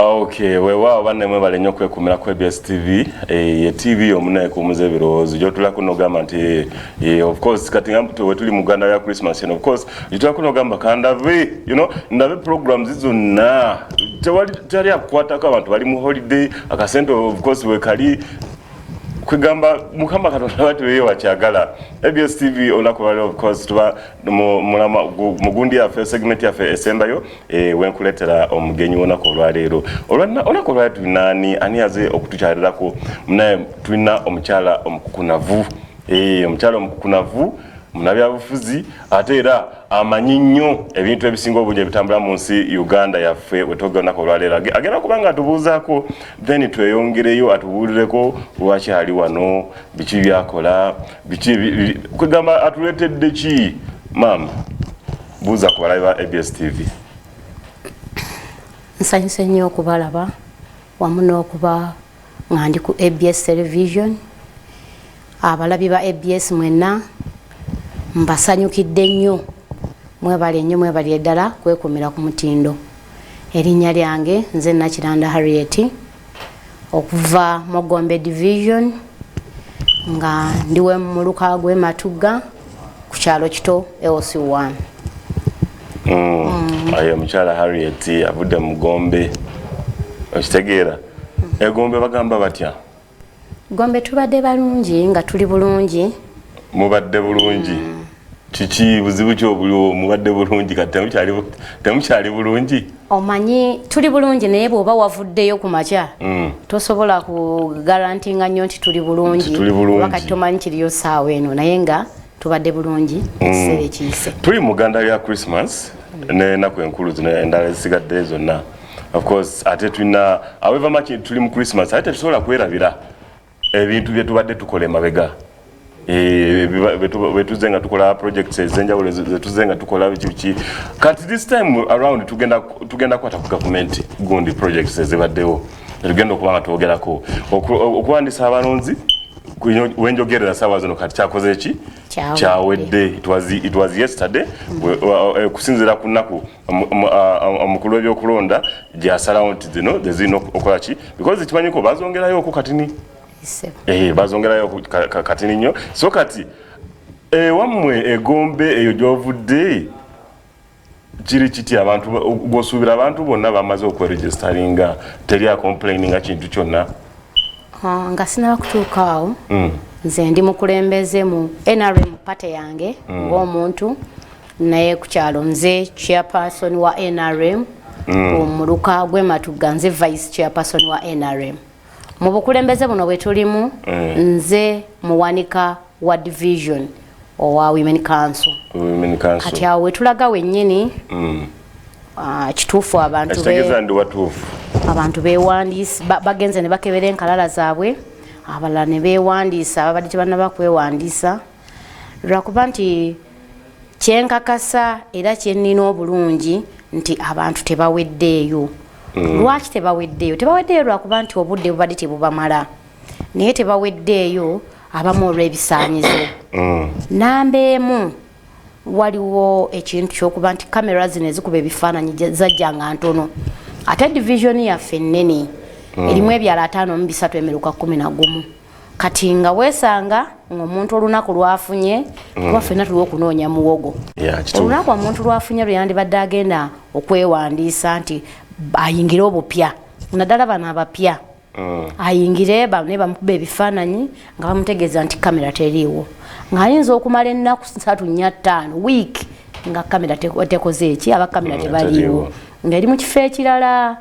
Okay, wewa banne mwe balenyo kwekumira ku EBS TV, ye TV omune kumuze ebirozi jo tula kuno gamba nti of course kati ngamto wetuli muganda ya Christmas and of course litwa kuno gamba kanda ve ndabe programs zonna tewali akwata ka abantu bali mu holiday akasento of course we kali kwigamba mukamba katonda batu beyo wakyagala EBS TV onakubalira of course tuba mulama mugundi ya segment ya esembayo wenkuletera omugenyi wonako olwaleero olwana nani ani aze okutukyalirako munaye tulina omukyala omukukunavu omukyala omukukunavu munabyabufuzi ate era amanyi nnyo ebintu ebisinga obungi ebitambula mu nsi Uganda yaffe wetogonako olwaleero agenda kubanga atubuuzaako then tweyongereyo atubuulireko lwaki ali wano biki byakola biki kwegamba atuleetedde ki maama buuza ku balabi ba EBS TV. Nsanyuse nnyo okubalaba wamu n'okuba nga ndi ku EBS television abalabi ba EBS mwenna mbasanyukidde nnyo mwebale nnyo mwebali eddala kwekumira ku mutindo. Erinnya lyange nze Nakiranda Harriet okuva mu Gombe division nga ndiwe mu Lukagwe Matugga ku kyalo kito EOC1. Ayo mukyala Harriet avudde mu Gombe okitegeera Gombe bagamba batya? Gombe tubadde balungi nga tuli bulungi. Mubadde bulungi kiki buzibu kyo buliwo mubadde bulungi kati temukyali bulungi? Omanyi tuli bulungi naye bw'oba wavuddeyo ku makya tosobola ku garantinga nnyo nti tuli bulungi wakati tomanyi kiriyo ssaawa eno naye nga tubadde bulungi ekiseera ekiyise. Tuli mu Uganda lya Christmas n'ennaku enkulu zino endala ezisigadde zonna of course ate tulina however much tuli mu Christmas ate tusobola kwerabira ebintu bye tubadde tukola emabega betuzenga tukola projects ezenjawulo zetuzenga tukola biki kati this time around tugenda kwata ku government gundi projects ezibaddewo tugenda okubanga twogerako okuwandisa abalonzi wenjogerera sawa zino kati kyakoze eki kyawedde it was yesterday kusinzira ku nnaku omukulu w'ebyokulonda gyasalawo nti zino zezirina okukola ki because kimanyiko bazongerayo ku katini bazongerayo katini nnyo so kati wammwe Gombe eyo gyovudde kiri kiti abantu gosuubira abantu bonna bamaze okweregistaringa teri complaininga kintu kyonna? Nga sinaba kutuuka awo nze ndi mukulembeze mu NRM party yange ng'omuntu naye ku kyalo nze chairperson wa NRM mu Lukagwe Matugga nze vice chairperson wa NRM. Mu bukulembeze buno bwe tulimu nze muwanika wa division owa Women Council. Kati awo wetulaga wennyini kituufu abantu bewandiisa bagenze ne bakebera enkalala zaabwe abalala ne bewandiisa ababadde tebannaba kwewandiisa lwakuba nti kyenkakasa era kyennina obulungi nti abantu tebaweddeeyo. Lwaki tebaweddeeyo? Tebaweddeeyo lwakuba nti obudde bubadde tebubamala naye tebaweddeeyo abamu olw'ebisaanyizo. Namba emu waliwo ekintu ky'okuba nti kamera zino ezikuba ebifaananyi zajjanga ntono ate division yaffe nnene erimu ebyala 5 emeruka 11 kati nga weesanga ng'omuntu olunaku lwafunye kuba ffenna tuliwo okunoonya muwogo olunaku omuntu lwafunye lwe yandibadde agenda okwewandiisa nti ayingire obupya naddala bano abapya ayingire ne bamukuba ebifaananyi nga bamutegeeza nti kamera teriiwo ng'ayinza okumala ennaku 3 4 5 wiiki nga kamera tekoze eki aba kamera tebaliiwo ng'eri mu kifo ekirala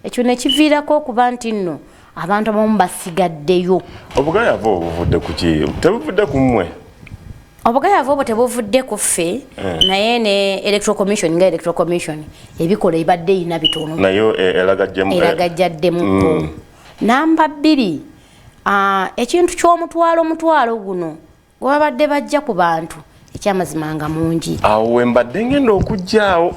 ekyo ne kiviirako okuba nti nno abantu abamu basigaddeyo. Obugayaavu obuvudde ku ki? Tebuvudde ku mmwe? Obugayaavu obwo tebuvudde ku ffe naye ne electoral commission nga electoral commission ebikola ebadde ina bitono nayo eragajjaddemu. Namba 2 ekintu ky'omutwalo guno gwabadde bajja ku bantu ekyamazima nga mungi. Awo wembadde ngenda okujjaawo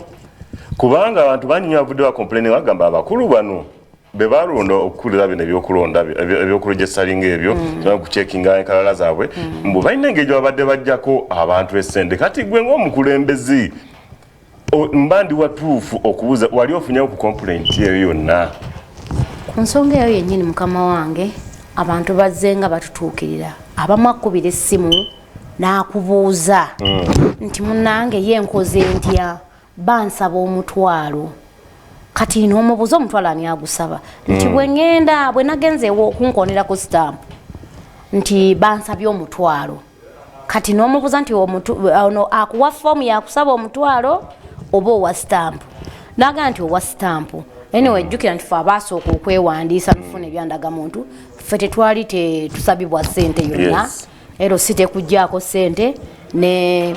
kubanga abantu banyinyi bavudde bakomplaining bagamba abakulu bano be balonda okukulira bino ebyokulonda ebyokuregistaringa ebyo okucekinga enkalala zaabwe mbu balina engeri babadde bajjako abantu essente kati gwe ng'omukulembezi mbandi watuufu okubuuza wali ofunyewo ku complaint eyo yonna ku nsonga eyo yennyini mukama wange abantu bazzenga batutuukirira abamu akkubira essimu n'akubuuza nti munnange ye nkoze ntya bansaba omutwalo kati n'omubuuza omutwalo ani agusaba nti bwe nagenze ewo okunkonerako sitampu nti bansabye omutwalo kati n'omubuuza nti ono akuwa foomu yakusaba omutwalo oba owa sitampu naga nti owa sitampu anyway jjukira nti fe abaasooka okwewandiisa nufuna ebyandagamuntu ffe tetwali tusabibwa ssente yonna ero si tekugjaako ssente ne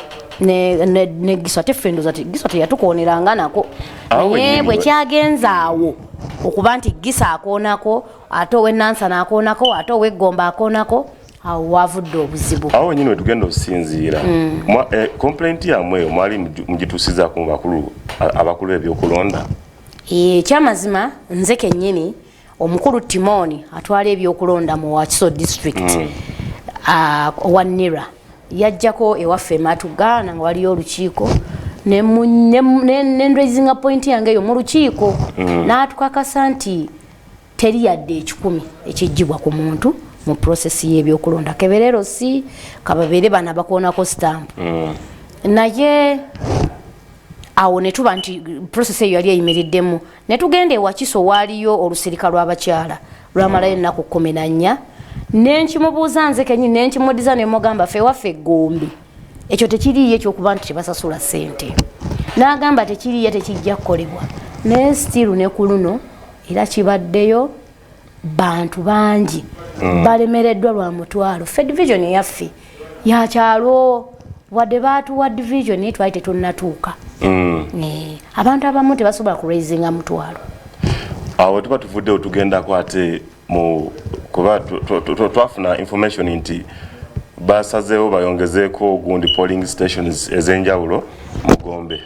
giswa teffe ndoza ti giswa teyatukoneranga nako naye bwe kyagenza awo okuba nti gisa akoonako ate ow'ennansana akoonako ate ow'eggomba akoonako awo wavudde obuzibu awo nyini wetugenda okusinziira complaint yamwe mwali mugituusizaako mu abakulu ebyokulonda ekyamazima nze kennyini omukulu Timoni atwala ebyokulonda mu Wakiso district owa NIRA yajjako ewaffe Matugana nga waliyo olukiiko ne raising point yange eyo mu lukiiko n'atukakasa nti teri yadde 10 ekijjibwa ku muntu mu process y'ebyokulonda keberero si kababeere bana bakoonako stamp naye awo ne tuba nti process eyo yali eyimiriddemu ne tugenda ewa Kiso waaliyo olusirika lw'abakyala lwamalayo ennaku 14 nenkimubuuza nze kennyini nenkimudiza ne mugamba ffe waffe Gombe ekyo tekiriiyo ekyokuba nti tebasasula ssente n'agamba tekiriiyo tekijja kukolebwa naye stiru ne ku luno era kibaddeyo bantu bangi balemereddwa lwa mutwalo ffe division yaffe yakyalo wadde baatuwa division naye twali tetunnatuuka abantu abamu tebasobola ku raisinga mutwalo awo tuba tuvuddewo tugendako ate kuba twafuna information nti basazeewo bayongezeeko gundi polling stations ez'enjawulo mu Gombe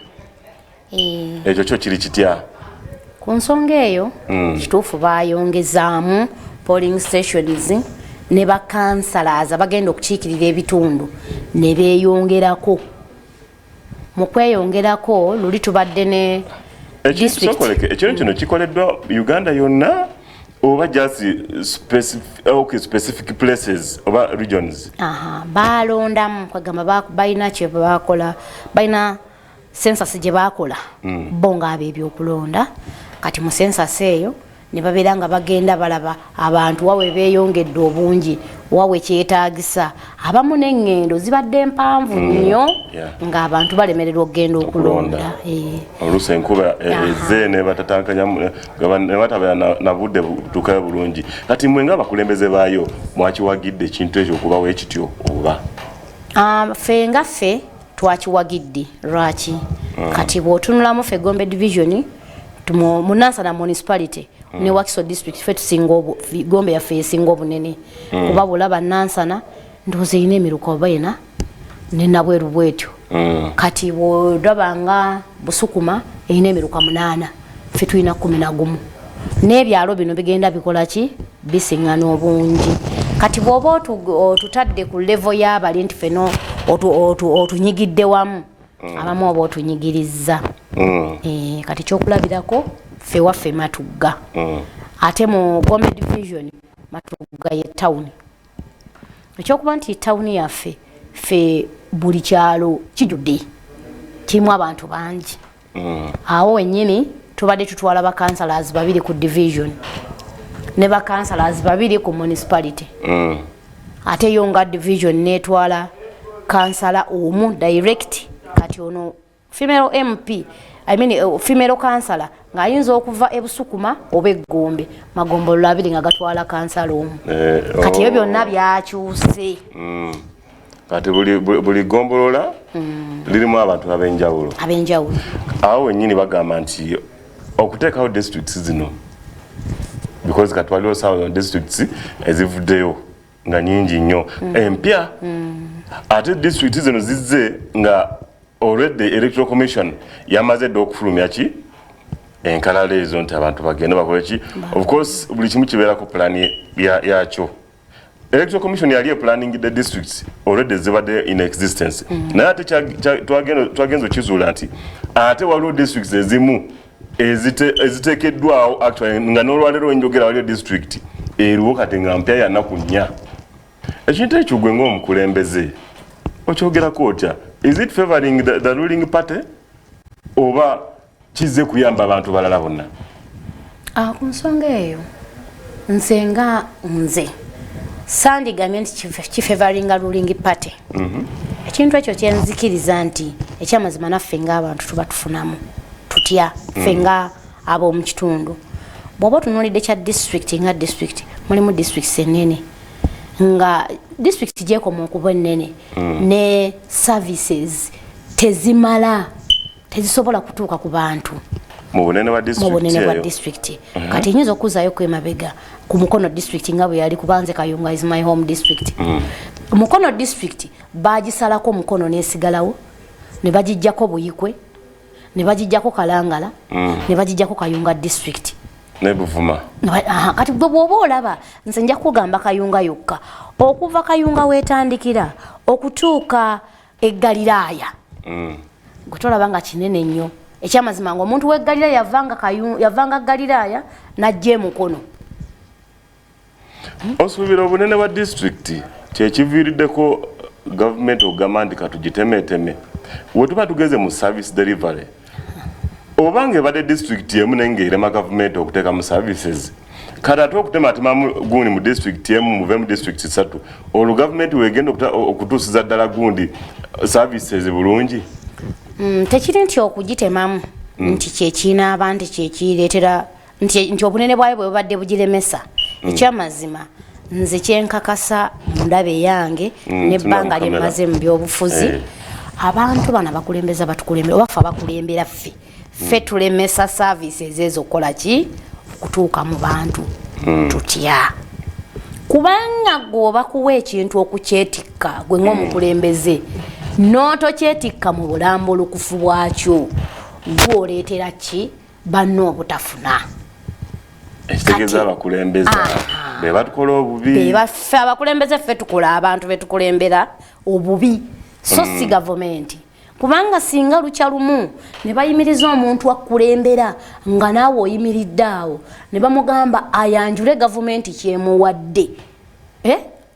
ekyo kyo kiri kitya ku nsonga eyo kituufu bayongezaamu polling stations ne bakansalaza bagenda okukiikirira ebitundu ne beeyongerako mu kweyongerako luli tubadde ne ekyo kino kikoleddwa Uganda yonna oba just specific places oba regions balondamu kwagamba balina kye bakola balina census gye bakola bo ng'abo ebyokulonda kati mu census eyo ne babeera nga bagenda balaba abantu wawe beeyongedde obungi wawe kyetaagisa abamu n'eŋŋendo zibadde mpanvu nnyo ng'abantu balemererwa okugenda okulonda oluusi enkuba ezze ne batatankanya ne batabala na budde butuukayo bulungi kati mwe ng'abakulembeze baayo mwakiwagidde ekintu ekyo okubawo ekityo oba ffe nga ffe twakiwagidde lwaki kati bw'otunulamu ffe Gombe division mu Nansana municipality ne Wakiso district ffe tusinga Gombe yaffe esinga obunene kuba bulaba Nansana ndowooza erina emiruka oba ena ne Nabweru bwetyo kati bw'olaba nga Busukuma erina emiruka 8 ffe tulina 11 n'ebyalo bino bigenda bikola ki bisiŋŋana obungi kati bw'oba otutadde ku level y'abali nti ffeno otunyigidde wamu abamu oba otunyigirizza kati kyokulabirako ffe waffe Matugga ate mu Gombe division Matugga ye town ekyokuba nti town yaffe ffe buli kyalo kijudde kirimu abantu bangi awo wennyini tubadde tutwala bakansalas 2 ku division ne bakansalas 2 ku municipality ate yo nga division netwala kansala omu direct kati ono female MP female kansala ng'ayinza okuva e Busukuma oba e Gombe magombolola 2 nga gatwala kansala omu kati ebyo byonna byakyuse kati buli gombolola lirimu abantu ab'enjawulo awo wennyini bagamba nti okuteekawo districts zino because kati waliwo southern districts ezivuddeyo nga nyingi nnyo empya ate districts zino zizze nga already electoral commission yamaze dde okufulumya ki enkalala ezo nti abantu bagenda bakole ki of course buli kimu kibeerako plan yakyo electoral commission yali planning the districts already zibadde in existence naye ate twagenza okizuula nti ate waliwo districts ezimu eziteekeddwawo actually nga n'olwaleero wenjogera waliyo district eriwo kati nga mpya ya nnaku 4 ekintu ekyo gwe ng'omukulembeze okyogerako otya is it favoring the ruling party oba kizze kuyamba abantu balala bonna ku nsonga eyo nze sandigamye nti kifavoringa ruling party ekintu ekyo kyenzikiriza nti ekyamazima naffe ng'abantu tuba tufunamu tutya ffe nga ab'omu kitundu bw'oba otunuulidde kya district nga district mulimu district ennene nga district gyekoma okuba ennene ne services tezimala tezisobola kutuuka ku bantu mu bunene bwa district kati nyinza okuzzaayo kwemabega ku Mukono district nga bwe yali kubanze Kayunga is my home district Mukono district bagisalako Mukono nesigalawo ne bagijjako Buyikwe ne bagijjako Kalangala ne bagijjako Kayunga district ne Buvuma kati bw'oba olaba nze nja kugamba Kayunga yokka okuva Kayunga weetandikira okutuuka Galiraaya gwe tolaba nga kinene nnyo ekyamazima ng'omuntu w'Eggaliraaya yavanga Galiraaya n'ajja Mukono osuubira obunene bwa district kyekiviiriddeko gavumenti okugamba nti katugitemeeteme we tuba tugeze mu service delivery obanga ebadde district emu naye ng'erema gavumenti okuteeka mu services kati ate okutematemamu gundi mu district emu muve mu district 3 olwo gavumenti wegenda okutuusiza ddala gundi services bulungi tekiri nti okugitemamu nti kyekinaaba nti kyekireetera nti obunene bwayo bwe bubadde bugiremesa ekyamazima nze kyenkakasa mu ndabe yange n'ebbanga lye mmaze mu byobufuzi abantu bano bakulembeza batukulembera oba ffe abakulembera ffe tulemesa services ezo okukola ki okutuuka mu bantu tutya kubanga gwoba kuwa ekintu okukyetikka gwe ng'omukulembeze n'otokyetikka mu bulambulukufu bwakyo gwoleetera ki banno obutafuna ekitegeeza abakulembeza be batukola obubi beffe abakulembeze ffe tukola abantu betukulembera obubi so si gavumenti kubanga singa lukya lumu ne bayimiriza omuntu akulembera nga naawe oyimiridde awo ne bamugamba ayanjule gavumenti kyemuwadde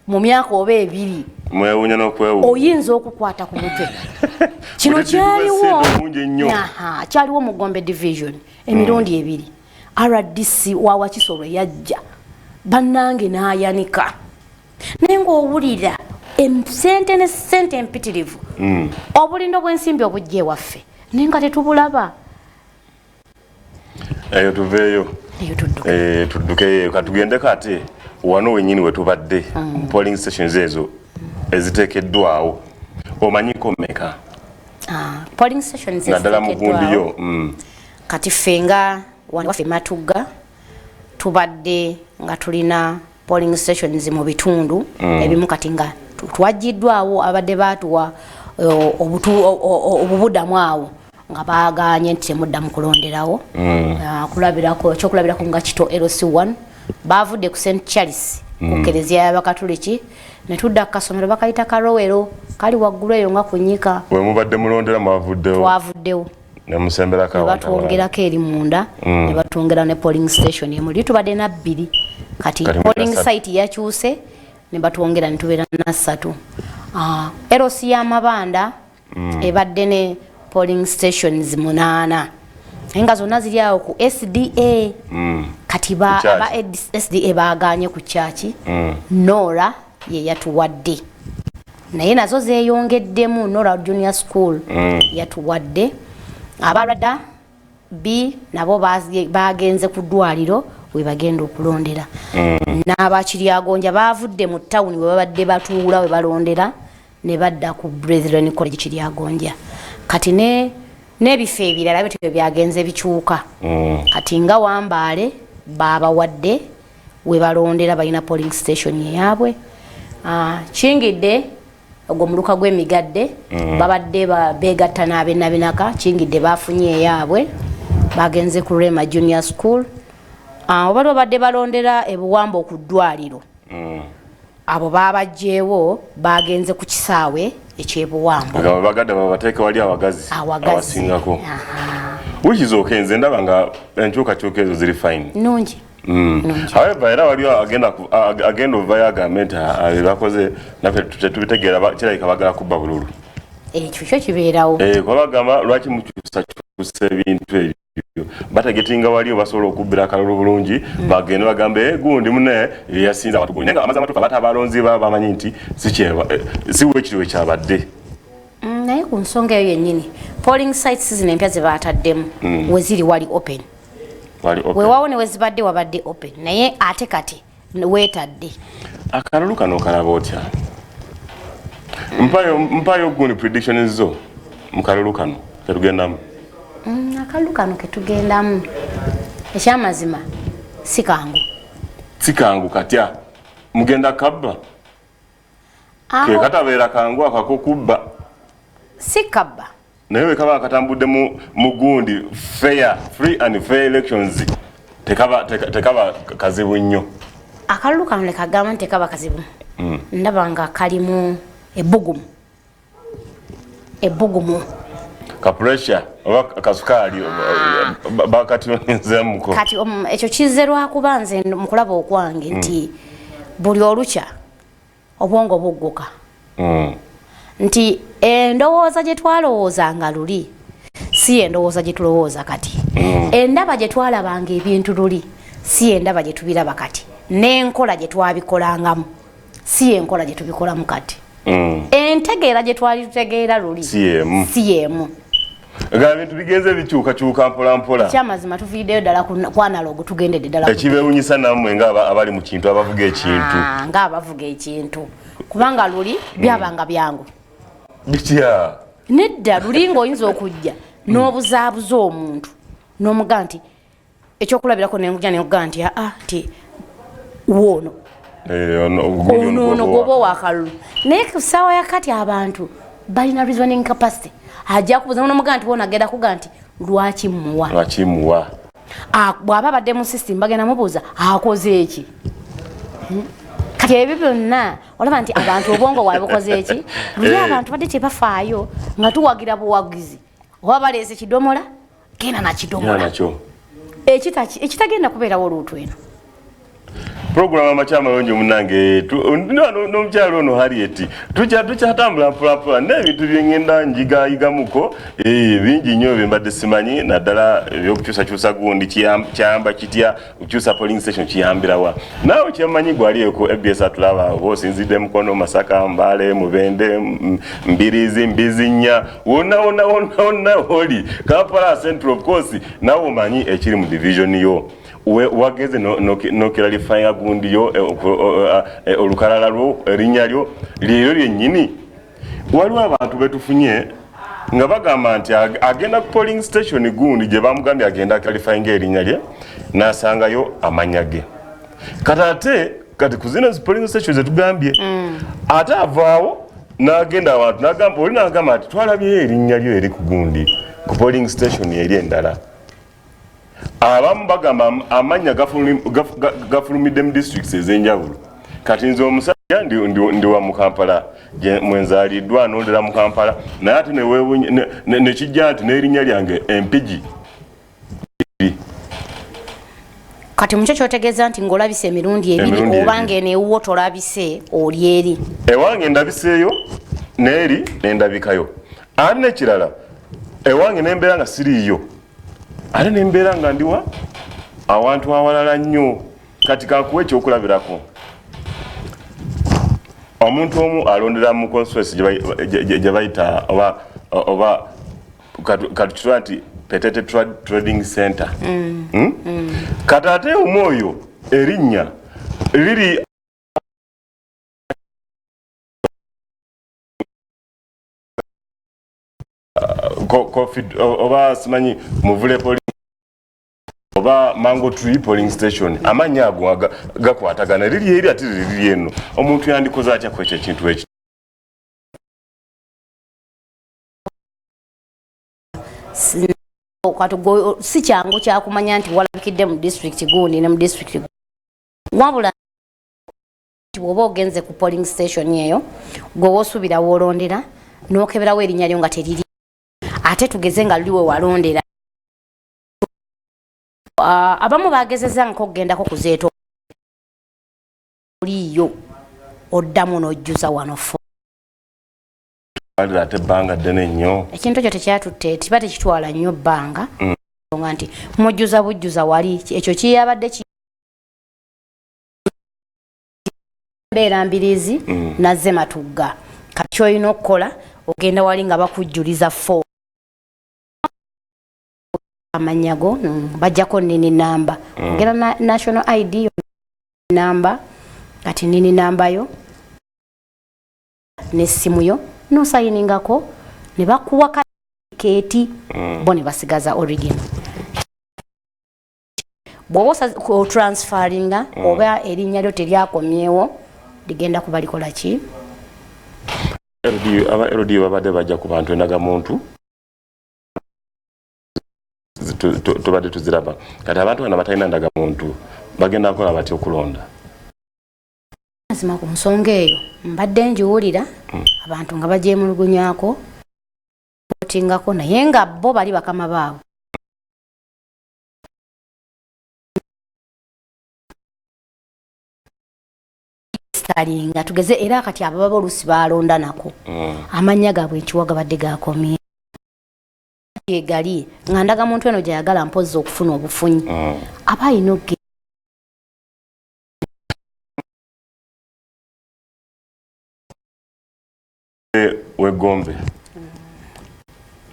mu myaka oba 2 mwewuunya n'okwewuunya oyinza okukwata ku mutwe kino kyaliwo mu Gombe division emirundi 2 RDC Wawakiso yajja bannange n'ayanika naye ng'owulira sente ne sente empitirivu obulindo bw'ensimbi obujja ewaffe naye nga tetubulaba eyo tuveeyo tuddukeyo katugendeko ate wano wenyini wetubadde polling stations ezo eziteekeddwawo omanyiko mmeka polling stations naddala mu gundiyo kati ffe nga waffe Matugga tubadde nga tulina polling stations mu bitundu ebimu kati nga twajjiddwawo abadde baatuwa obubuddamu awo nga baaganye nti temuddamu kulonderawo ekyokulabirako nga Kito LC1 baavudde ku St Charles ku Kereziya y'Abakatuliki ne tudda ku kasomero bakayita Karowero kali waggulu eyo nga kunyika we mubadde mulondera twavuddewo ne batwongerako eri munda ne batwongera ne polling station emu tubadde na 2 kati polling site yakyuse ne batwongera ne tubeera na 3 LC y'Amabanda ebadde ne polling stations 8 enga zonna ziri awo ku SDA kati aba SDA baaganye ku kyaki Nora ye yatuwadde naye nazo zeeyongeddemu Nora Junior School yatuwadde abalada B nabo bagenze ku ddwaliro we bagenda okulondera n'abakiryagonja baavudde mu ttawuni we babadde batuula we balondera ne badda ku Brethren College Kiryagonja kati n'ebifo ebirala bityo byagenze bikyuka kati nga Wambaale baabawadde we balondera balina polling station yaabwe Kingidde ogwo muluka gw'emigadde babadde beegatta n'abenabinaka Kingidde baafunye eyaabwe bagenze ku Rema Junior School oba babadde balondera ebuwamba ku ddwaliro abo babajjeewo bagenze ku kisaawe ekyebuwamba bagadde babateeka wali abagazi abasingako which is okay nze ndaba nga enkyukakyuka ezo ziri fine nungi. However era waliwo agenda ovayo agamba nti bakoze naffe tetubitegeera kirabika bagala kubba bululu ekyo kyo kibeerawo kuba bagamba lwaki mukyusakyusa ebintu ebyo bategetinga waliwo basobola okubbira akalulu bulungi bagende bagambe gundi mune yasinza abatuguli naye nga bamaze amatuuka bata abalonzi bamanyi nti siwe ekiriwo ekyabadde naye ku nsonga eyo yennyini polling sites zino empya ze baataddemu weziri wali open weewaawo ne wezibadde wabadde open naye ate kati weetadde akalulu kano okalaba otya mpayo gundi prediction zo mu kalulu kano ketugendamu akalulu kano ketugendamu ekyamazima si kangu katya mugenda kabba ke katabeera kangu akakokubba si kabba naye we kaba katambudde mu gundi free and fair elections tekaba kazibu nnyo akalulu kano lekagamba nti tekaba kazibu ndaba nga kalimu ebbugumu ka pressure oba kasukaali bakationezemuko kati ekyo kizze lwakuba nze mu kulaba okwange nti buli olukya obwongo bugguka nti endowooza gye twalowoozanga luli si endowooza gye tulowooza kati endaba gye twalabanga ebintu luli si endaba gye tubiraba kati n'enkola gye twabikolangamu si enkola gye tubikolamu kati entegeera gye twali tutegeera luli si yemu nga bintu bigenze bikyukakyuka mpolampola ekyamazima tuviideyo ddala ku analogu tugendedde ddala ekibeewunyisa nammwe nga abali mu kintu abavuga ekintu nga abavuga ekintu kubanga luli byabanga byangu bitya nedda luli ng'oyinza okujja n'obuzaabuza omuntu n'omuga nti ekyokulabirako nenkuja nenkuga nti ti woono ono gwoba owakalulu naye ku ssaawa yakati abantu balina reasoning capacity ajja kubuuza n'omuga nti woona agenda kuga nti lwaki muwa bw'aba abadde mu system bagenda mubuuza akoze eki kati ebyo byonna olaba nti abantu obwongo bwabwe bukoze eki luli abantu badde tebafaayo nga tuwagira buwagizi oba baleese kidomola genda nakidomola ekitagenda kubeerawo oluutu eno program amakyama lonje munange n'omukyalo ono Harriet tukyatambula mpulapula n'ebintu byengenda njigayigamuko bingi nnyo byembadde simanyi naddala ebyokukyusakyusa gundi kyamba kitya okukyusa polling station kiyambirawa naawe kyemmanyi gwalieko ABS atulaba oba osinzidde mukono Masaka Mbale Mubende Mbirizi Mbizinnya wonna oli Kampala Central of course naawe omanyi ekiri mu division yo wageze nokiralifyinga gundi yo olukalala lwo erinnya lyo leero lyennyini waliwo abantu betufunye nga bagamba nti agenda ku polling station gundi gye bamugambye agenda akiralifyinga erinnya lye n'asangayo amanya ge kati ku zino polling station zetugambye ate avaawo n'agenda abantu n'agamba oli n'agamba nti twalabyeyo erinnya lyo eri ku gundi ku polling station eri endala abamu bagamba amanya gafulumidde mu districts ez'enjawulo kati nze omusajja ndi wa mu Kampala mwenzaaliddwa nondera mu Kampala naye ate nekijja nti n'erinnya lyange empigi kati mukyo kyotegeeza nti ng'olabise emirundi ebiri obanga eneewuwo tolabise oli eri ewange ndabiseeyo n'eri nendabikayo ate n'ekirala ewange nembeera nga siriiyo ate nembeera nga ndiwa awantu awalala nnyo kati kankuwa ekyokulabirako omuntu omu alondera mu constituency gye bayita oba katukitula nti Petete Trading Center kati ate omwoyo erinnya liri oba simanyi Muvule polling oba Mango Tree polling station amanya ago gakwatagana liri eri ati liri eno omuntu yandikoze atya kwekyo ekintu ekyo si kyangu kyakumanya nti walabikidde mu district gundi ne mu district wabula bw'oba ogenze ku polling station eyo gweoba osuubira woolondera n'okeberawo erinnya lyo nga teriri ate tugeze nga luli we walondera abamu bagezezangako okugendako kuzeeto oliyo oddamu n'ojjuza wano fo ate ebbanga ddene nnyo ekintu ekyo tekyatutte tiba tekitwala nnyo bbanga nga nti mujjuza bujjuza wali ekyo kiyabadde mbeera mbirizi nazze matugga kati kyolina okukola ogenda wali nga bakujjuliza fo amanyago bajjako nini namba ogera national ID namba kati nini namba yo n'essimu yo nosayiningako ne bakuwa katiketi bo ne basigaza origin bw'oba transferinga oba erinnya lyo teryakomyewo ligenda kuba likola ki aba LDU babadde bajja ku bantu endagamuntu tubadde tuziraba kati abantu bano batalina ndagamuntu bagenda kukola batya okulonda mazima ku nsonga eyo mbadde njiwulira abantu nga bagyemulugunyako otingako naye nga bo bali bakama baabwe nga tugeze era kati ababa olusi balonda nako amanya gaabwe nkiwaga badde gakomye egali nga ndagamuntu eno gyayagala mpozi okufuna obufunyi aba ayina wegombe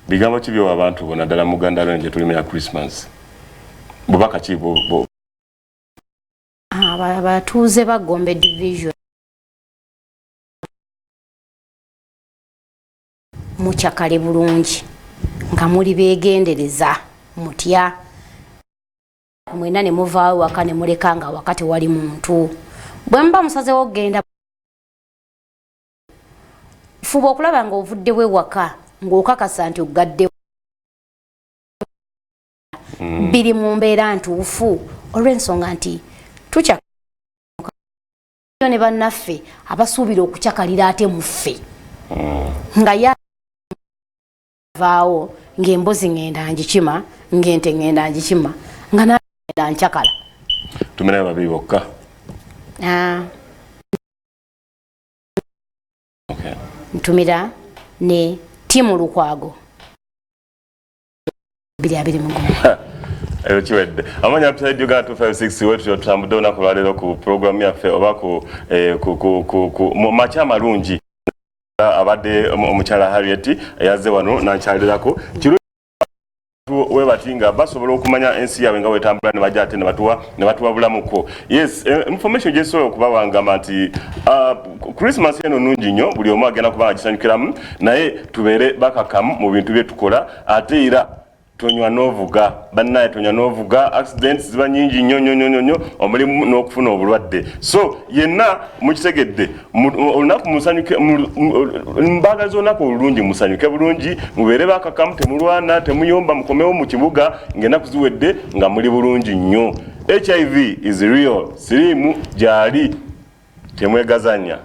bigambo ki byowa abantu bona ddala muganda lwene gye tulimi ya Christmas bubaka ki abatuuze ba Gombe division mukyakale bulungi nga muli beegendereza mutya mwena ne muvaawo waka ne muleka nga wakati wali muntu bwe mba musazewo okgenda fuba okulaba nga ovuddewo ewaka ng'okakasa nti ogaddewo biri mu mbeera ntuufu olw'ensonga nti tukyaka ne bannaffe abasuubira okukyakalira ate mu ffe nga yavaawo ng'embozi ngenda ngikima ng'ente ngenda ngikima nga nagenda nkyakala tumira babiri bokka ntumira ne timu Lukwago 225 eyo kiwedde amanya episode Uganda 256 wetu tutambudde olunaku lwaleero ku programu yaffe oba mu makya amalungi abadde omukyala Harriet yazze wano nankyalirako webati nga basobola okumanya ensi yaabwe nga wetambula ne bajja ate ne batuwa bulamuko yes information gyesobola okubawangama nti Christmas eno nungi nnyo buli omu agenda kuba agisanyukiramu naye tubeere bakakamu mu bintu bye tukola ate era tonywa n'ovuga bannaye tonywa n'ovuga accidents ziba nyingi nnyo omulimu n'okufuna obulwadde so yenna mukitegedde olunaku musanyuke mbagaza olunaku olulungi musanyuke bulungi mubeere bakakamu temulwana temuyomba mukomewo mu kibuga ng'ennaku ziwedde nga muli bulungi nnyo HIV is real siriimu gyali temwegazanya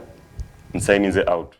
nsainize out